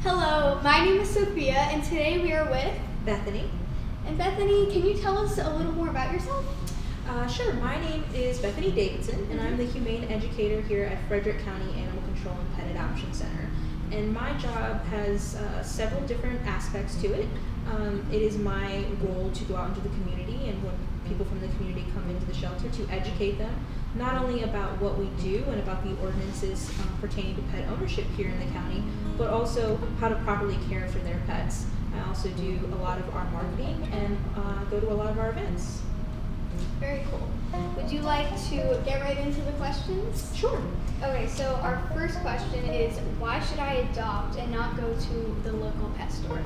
Hello, my name is Sophia, and today we are with Bethany. And Bethany, can you tell us a little more about yourself? Sure, my name is Bethany Davidson, and I'm the Humane Educator here at Frederick County Animal Control and Pet Adoption Center. And my job has several different aspects to it. It is my role to go out into the community, and when people from the community come into the shelter, to educate them not only about what we do and about the ordinances pertaining to pet ownership here in the county, but also how to properly care for their pets. I also do a lot of our marketing and go to a lot of our events. Very cool. Would you like to get right into the questions? Sure. Okay, so our first question is, why should I adopt and not go to the local pet store?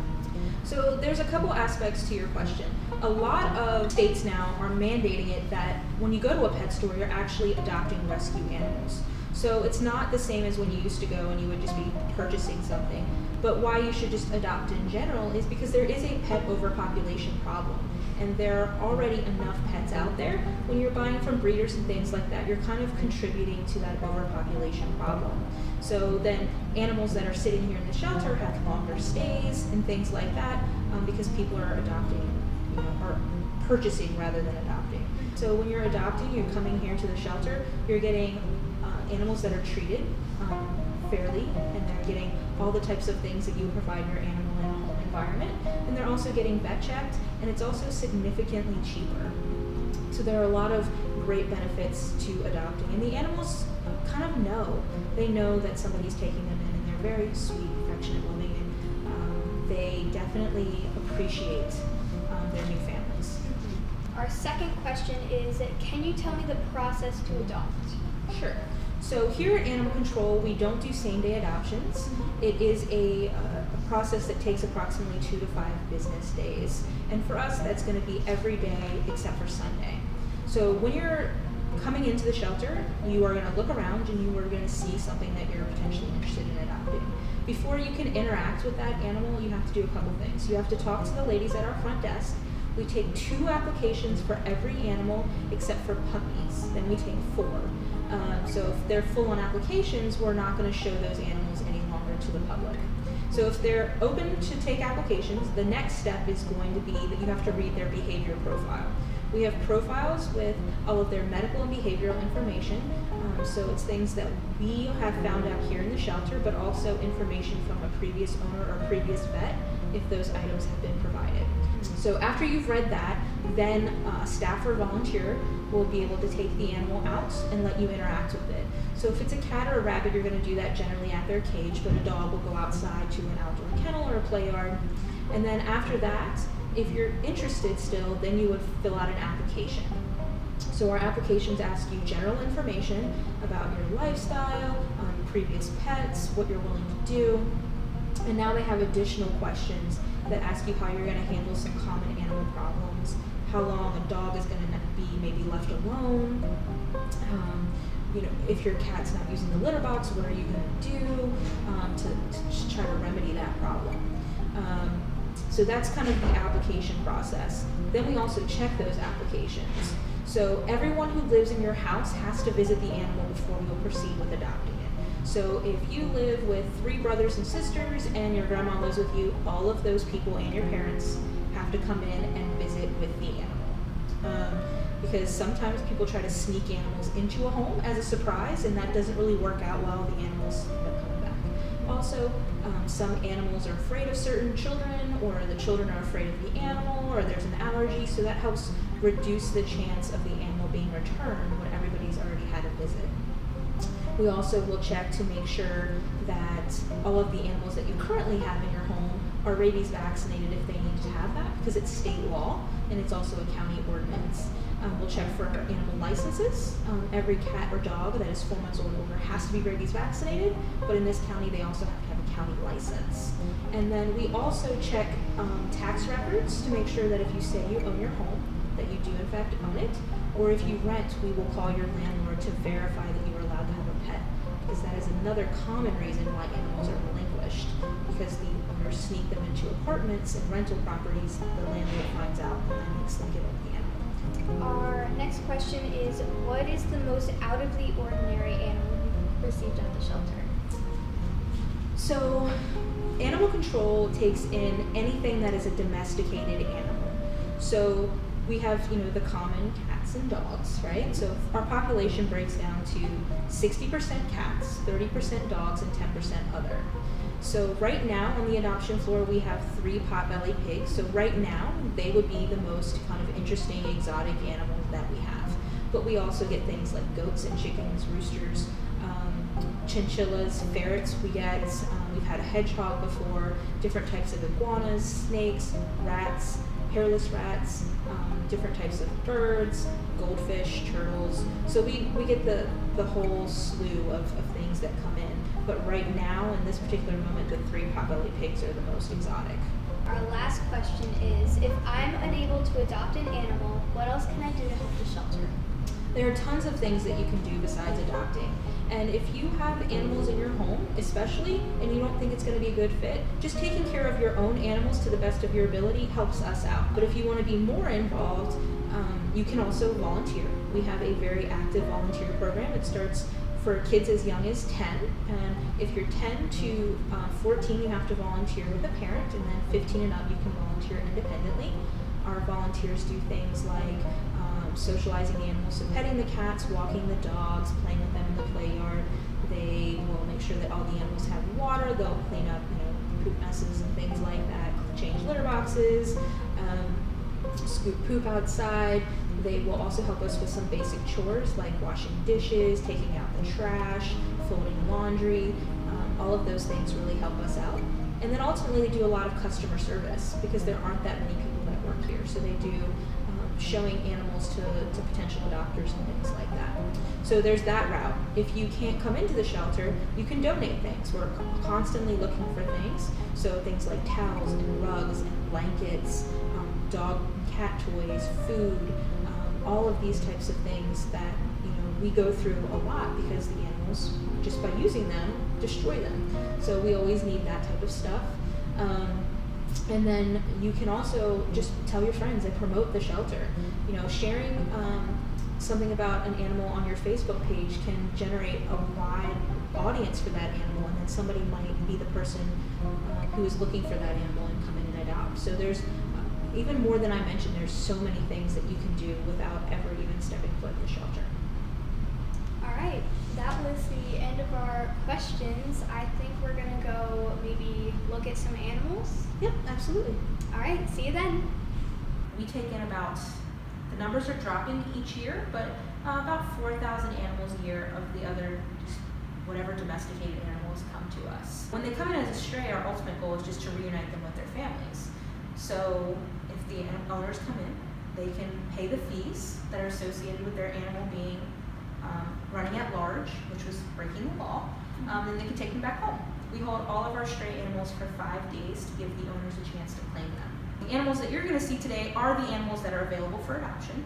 So there's a couple aspects to your question. A lot of states now are mandating it that when you go to a pet store, you're actually adopting rescue animals. So it's not the same as when you used to go and you would just be purchasing something. But why you should just adopt in general is because there is a pet overpopulation problem. And there are already enough pets out there. When you're buying from breeders and things like that, you're kind of contributing to that overpopulation problem. So then animals that are sitting here in the shelter have longer stays and things like that because people are adopting, or purchasing rather than adopting. So when you're adopting, you're coming here to the shelter, you're getting animals that are treated fairly, and they're getting all the types of things that you would provide your animal in a home environment, and they're also getting vet checked, and it's also significantly cheaper. So there are a lot of great benefits to adopting, and the animals kind of know. They know that somebody's taking them in, and they're very sweet, affectionate, loving, and they definitely appreciate their new families. Our second question is, can you tell me the process to adopt? Sure. So here at Animal Control, we don't do same-day adoptions. It is a process that takes approximately 2 to 5 business days. And for us, that's going to be every day except for Sunday. So when you're coming into the shelter, you are going to look around and you are going to see something that you're potentially interested in adopting. Before you can interact with that animal, you have to do a couple things. You have to talk to the ladies at our front desk. We take 2 applications for every animal except for puppies. Then we take 4. So if they're full-on applications, we're not going to show those animals any longer to the public. So if they're open to take applications, the next step is going to be that you have to read their behavior profile. We have profiles with all of their medical and behavioral information. So it's things that we have found out here in the shelter, but also information from a previous owner or previous vet if those items have been provided. So after you've read that, then a staff or volunteer will be able to take the animal out and let you interact with it. So if it's a cat or a rabbit, you're going to do that generally at their cage, but a dog will go outside to an outdoor kennel or a play yard. And then after that, if you're interested still, then you would fill out an application. So our applications ask you general information about your lifestyle, previous pets, what you're willing to do. And now they have additional questions that ask you how you're going to handle some common animal problems, how long a dog is going to be maybe left alone, if your cat's not using the litter box, what are you going to do to try to remedy that problem. So that's kind of the application process. Then we also check those applications. So everyone who lives in your house has to visit the animal before you'll proceed with adopting it. So if you live with 3 brothers and sisters and your grandma lives with you, all of those people and your parents have to come in and visit with the animal. Because sometimes people try to sneak animals into a home as a surprise, and that doesn't really work out well. The animals end up coming back. Also, some animals are afraid of certain children, or the children are afraid of the animal, or there's an allergy, so that helps reduce the chance of the animal being returned when everybody's already had a visit. We also will check to make sure that all of the animals that you currently have in your home are rabies vaccinated if they need to have that, because it's state law and it's also a county ordinance. We'll check for animal licenses. Every cat or dog that is 4 months old or older has to be rabies vaccinated, but in this county they also have to have a county license. And then we also check tax records to make sure that if you say you own your home, that you do in fact own it, or if you rent, we will call your landlord to verify that you are allowed to have a pet, because that is another common reason why animals are relinquished, because the owners sneak them into apartments and rental properties, the landlord finds out and then makes them give up the animal. Our next question is, what is the most out of the ordinary animal you've received at the shelter? So, animal control takes in anything that is a domesticated animal. So, we have, the common cats and dogs, right? So, our population breaks down to 60% cats, 30% dogs, and 10% other. So, right now on the adoption floor, we have 3 potbelly pigs. So, right now, they would be the most kind of interesting exotic animals that we have. But we also get things like goats and chickens, roosters, chinchillas, ferrets we've had a hedgehog before, different types of iguanas, snakes, rats, hairless rats, different types of birds, goldfish, turtles. So we get the whole slew of things that come in. But right now, in this particular moment, the 3 potbelly pigs are the most exotic. Our last question is, if I'm unable to adopt an animal, what else can I do to help the shelter? There are tons of things that you can do besides adopting. And if you have animals in your home, especially, and you don't think it's going to be a good fit, just taking care of your own animals to the best of your ability helps us out. But if you want to be more involved, you can also volunteer. We have a very active volunteer program. It starts for kids as young as 10, and if you're 10 to 14, you have to volunteer with a parent, and then 15 and up, you can volunteer independently. Our volunteers do things like socializing the animals, so petting the cats, walking the dogs, playing with them in the play yard. They will make sure that all the animals have water. They'll clean up, poop messes and things like that, change litter boxes, scoop poop outside. They will also help us with some basic chores like washing dishes, taking out the trash, folding laundry. All of those things really help us out. And then ultimately they do a lot of customer service because there aren't that many people that work here. So they do showing animals to potential adopters and things like that. So there's that route. If you can't come into the shelter, you can donate things. We're constantly looking for things. So things like towels and rugs and blankets, dog and cat toys, food, all of these types of things that we go through a lot because the animals, just by using them, destroy them. So we always need that type of stuff. And then you can also just tell your friends and promote the shelter. Sharing something about an animal on your Facebook page can generate a wide audience for that animal, and then somebody might be the person who is looking for that animal and come in and adopt. So there's even more than I mentioned, there's so many things that you can do without ever even stepping foot in the shelter. All right, that was the end of our questions. I think we're gonna go maybe look at some animals. Yep, absolutely. All right, see you then. We take in the numbers are dropping each year, but about 4,000 animals a year of the other, whatever domesticated animals come to us. When they come in as a stray, our ultimate goal is just to reunite them with their families. So if the owners come in, they can pay the fees that are associated with their animal being running at large, which was breaking the law, then they can take them back home. We hold all of our stray animals for 5 days to give the owners a chance to claim them. The animals that you're going to see today are the animals that are available for adoption.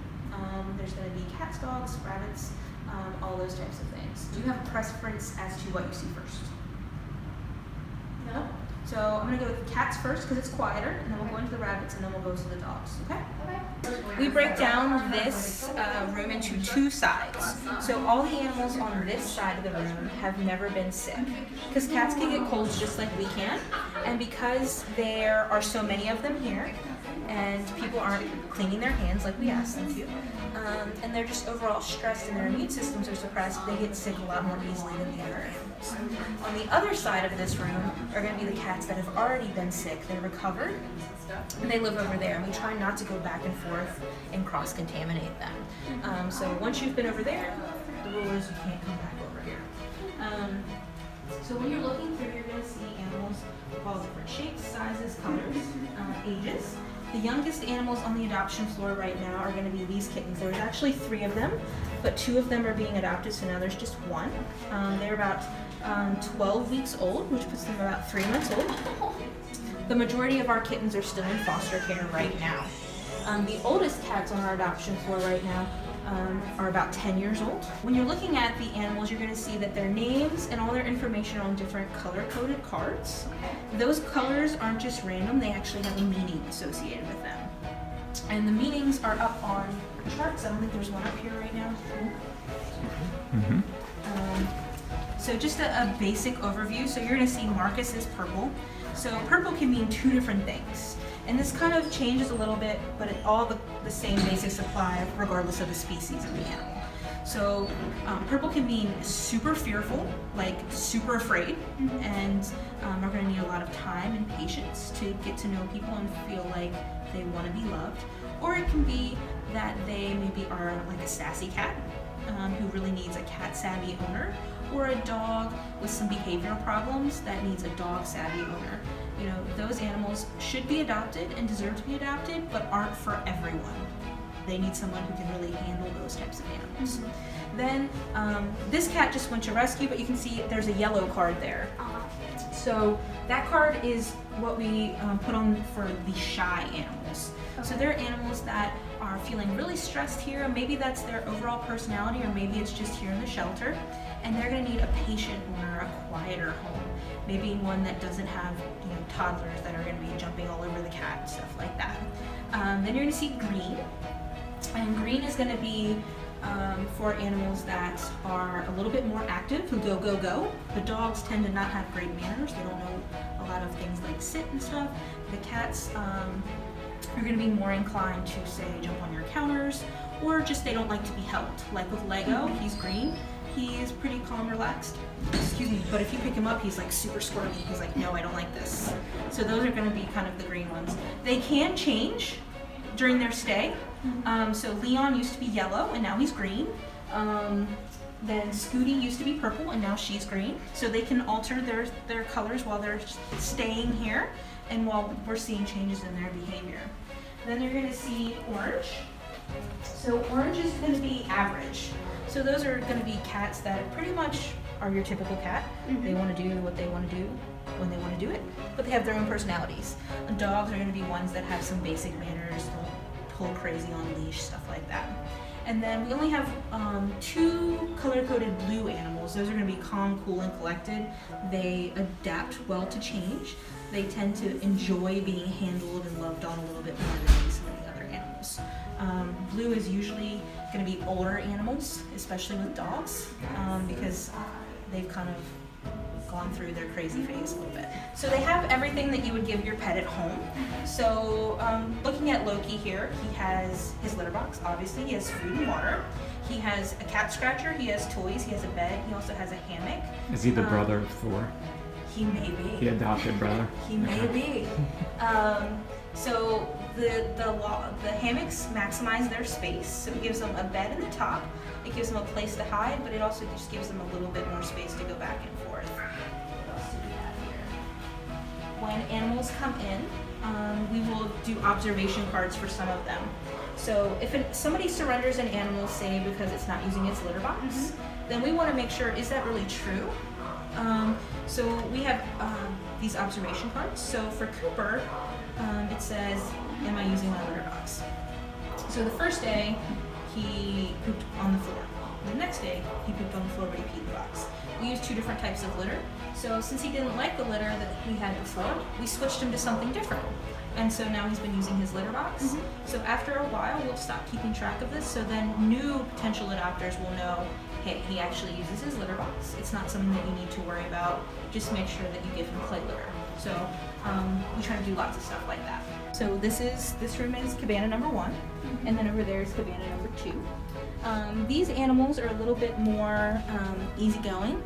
There's going to be cats, dogs, rabbits, all those types of things. Do you have a preference as to what you see first? No? So I'm going to go with the cats first because it's quieter, and then we'll go into the rabbits, and then we'll go to the dogs, okay? We break down this room into 2 sides. So all the animals on this side of the room have never been sick. Because cats can get colds just like we can, and because there are so many of them here, and people aren't cleaning their hands like we asked them to, and they're just overall stressed and their immune systems are suppressed, they get sick a lot more easily than the other animals. On the other side of this room are going to be the cats that have already been sick, they're recovered, and they live over there, and we try not to go back and forth and cross-contaminate them. So once you've been over there, the rule is you can't come back over here. So when you're looking through, you're going to see animals of all different shapes, sizes, colors, ages. The youngest animals on the adoption floor right now are going to be these kittens. There's actually 3 of them, but 2 of them are being adopted, so now there's just 1. They're about 12 weeks old, which puts them about 3 months old. The majority of our kittens are still in foster care right now. The oldest cats on our adoption floor right now are about 10 years old. When you're looking at the animals, you're going to see that their names and all their information are on different color-coded cards. Those colors aren't just random, they actually have a meaning associated with them. And the meanings are up on charts. I don't think there's one up here right now. So just a basic overview. So you're gonna see Marcus is purple. So purple can mean two different things. And this kind of changes a little bit, but all the same basics apply regardless of the species of the animal. So purple can mean super fearful, like super afraid, and are going to need a lot of time and patience to get to know people and feel like they want to be loved. Or it can be that they maybe are like a sassy cat who really needs a cat savvy owner, or a dog with some behavioral problems that needs a dog savvy owner. You know, those animals should be adopted and deserve to be adopted, but aren't for everyone. They need someone who can really handle those types of animals. Then this cat just went to rescue, but you can see there's a yellow card there. So that card is what we put on for the shy animals. So they're animals that are feeling really stressed here. Maybe that's their overall personality, or maybe it's just here in the shelter. And they're going to need a patient owner, a quieter home. Maybe one that doesn't have toddlers that are going to be jumping all over the cat and stuff like that. Then you're going to see green. And green is going to be for animals that are a little bit more active, who go, go, go. The dogs tend to not have great manners. They don't know a lot of things like sit and stuff. The cats are going to be more inclined to, say, jump on your counters, or just they don't like to be held. Like with Lego, he's green. He is pretty calm, relaxed. Excuse me, but if you pick him up, he's like super squirmy. He's like, no, I don't like this. So those are going to be kind of the green ones. They can change during their stay. So Leon used to be yellow and now he's green. Then Scooty used to be purple and now she's green. So they can alter their colors while they're staying here and while we're seeing changes in their behavior. Then you're going to see orange. So orange is going to be average. So those are going to be cats that pretty much are your typical cat. They want to do what they want to do when they want to do it, but they have their own personalities. Dogs are going to be ones that have some basic manners, don't pull crazy on leash, stuff like that. And then we only have 2 color-coded blue animals. Those are going to be calm, cool, and collected. They adapt well to change. They tend to enjoy being handled and loved on a little bit more than some of the other animals. Blue is usually going to be older animals, especially with dogs, because they've kind of gone through their crazy phase a little bit. So they have everything that you would give your pet at home. So looking at Loki here, he has his litter box, obviously. He has food and water. He has a cat scratcher. He has toys. He has a bed. He also has a hammock. Is he the brother of Thor? He may be. The adopted brother? He may be. So the hammocks maximize their space. So it gives them a bed in the top. It gives them a place to hide, but it also just gives them a little bit more space to go back and forth. What else do we have here? When animals come in, we will do observation cards for some of them. So if somebody surrenders an animal, say because it's not using its litter box, then we want to make sure, is that really true? So we have these observation cards. So for Cooper, it says, am I using my litter box? So the first day, he pooped on the floor. The next day, he pooped on the floor, but he peed in the box. We used 2 different types of litter. So since he didn't like the litter that we had before, we switched him to something different. And so now he's been using his litter box. So after a while, we'll stop keeping track of this. So then new potential adopters will know, hey, he actually uses his litter box. It's not something that you need to worry about. Just make sure that you give him clay litter. So we try to do lots of stuff like that. So this room is cabana number 1, and then over there is cabana number 2. These animals are a little bit more easygoing.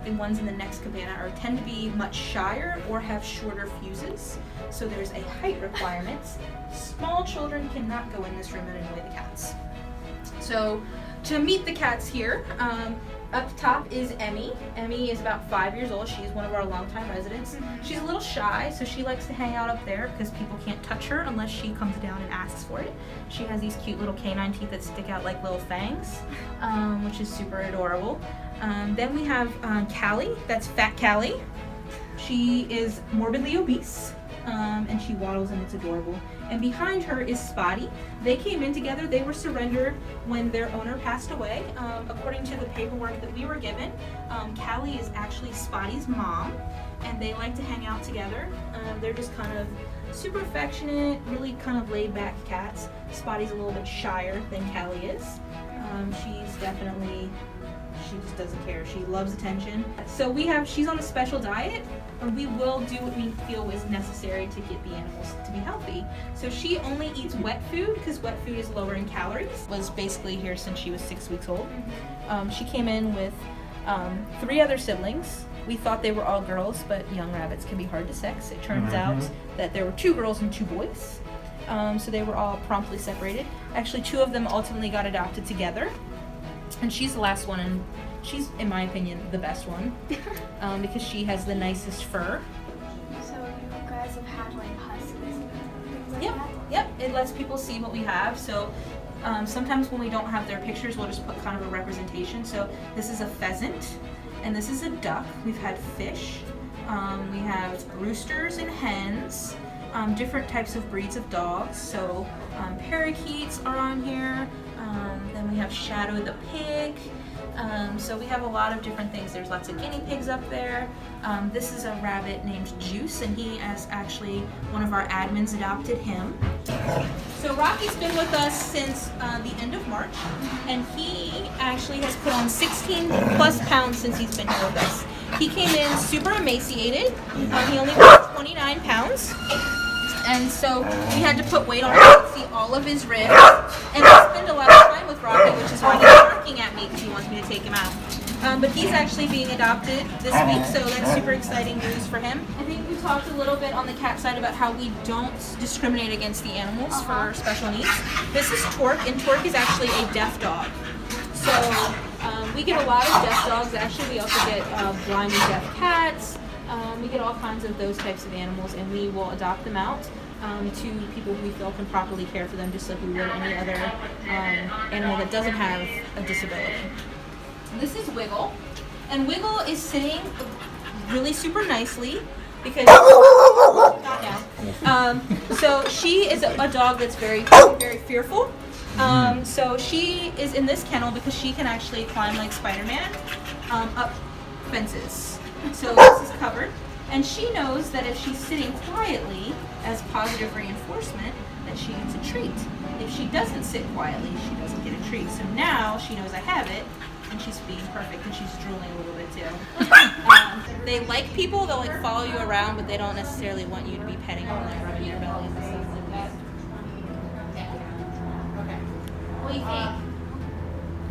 The ones in the next cabana tend to be much shyer or have shorter fuses. So there's a height requirement. Small children cannot go in this room and annoy the cats. So to meet the cats here, up top is Emmy. Emmy is about 5 years old. She's one of our longtime residents. She's a little shy, so she likes to hang out up there because people can't touch her unless she comes down and asks for it. She has these cute little canine teeth that stick out like little fangs, which is super adorable. Then we have Callie, that's Fat Callie. She is morbidly obese, and she waddles and it's adorable. And behind her is Spotty. They came in together. They were surrendered when their owner passed away. According to the paperwork that we were given, Callie is actually Spotty's mom, and they like to hang out together. They're just kind of super affectionate, really kind of laid back cats. Spotty's a little bit shyer than Callie is. She just doesn't care. She loves attention. So she's on a special diet, and we will do what we feel is necessary to get the animals to be healthy. So she only eats wet food because wet food is lower in calories. Was basically here since she was 6 weeks old. She came in with 3 other siblings. We thought they were all girls, but young rabbits can be hard to sex. It turns out that there were 2 girls and 2 boys. So they were all promptly separated. Actually, 2 of them ultimately got adopted together. And she's the last one, and she's, in my opinion, the best one. Because she has the nicest fur. So you guys have had like huskies and things like that? Yep. It lets people see what we have. So sometimes when we don't have their pictures, we'll just put kind of a representation. So this is a pheasant, and this is a duck. We've had fish. We have roosters and hens. Different types of breeds of dogs. So parakeets are on here. Then we have Shadow the pig. So we have a lot of different things. There's lots of guinea pigs up there. This is a rabbit named Juice, and he has actually, one of our admins adopted him. So Rocky's been with us since the end of March, and he actually has put on 16 plus pounds since he's been here with us. He came in super emaciated. He only weighed 29 pounds. And so we had to put weight on him to see all of his ribs. And I spend a lot of time with Rocky, which is why he's barking at me because he wants me to take him out. But he's actually being adopted this week, so that's super exciting news for him. I think we talked a little bit on the cat side about how we don't discriminate against the animals for special needs. This is Torque, and Torque is actually a deaf dog. So we get a lot of deaf dogs. Actually, we also get blind and deaf cats. We get all kinds of those types of animals, and we will adopt them out to people who we feel can properly care for them, just like we would any other animal that doesn't have a disability. This is Wiggle, and Wiggle is sitting really super nicely because not now. So she is a dog that's very, very fearful. So she is in this kennel because she can actually climb like Spider-Man up fences. So this is covered, and she knows that if she's sitting quietly as positive reinforcement, that she gets a treat. If she doesn't sit quietly, she doesn't get a treat. So now she knows I have it, and she's being perfect, and she's drooling a little bit too. They like people, they'll like follow you around, but they don't necessarily want you to be petting them, like rubbing your bellies and stuff like that. Okay. What do you think?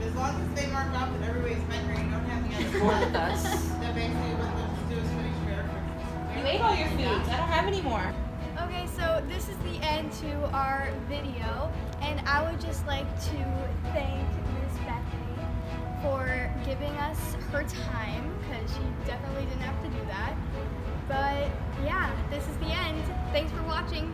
As long as they mark off that everybody's measuring, you don't have any other Bored with us. That basically what let's do is finish your. You ate all your foods. I don't have any more. Okay, so this is the end to our video, and I would just like to thank Miss Bethany for giving us her time, because she definitely didn't have to do that. But yeah, this is the end. Thanks for watching.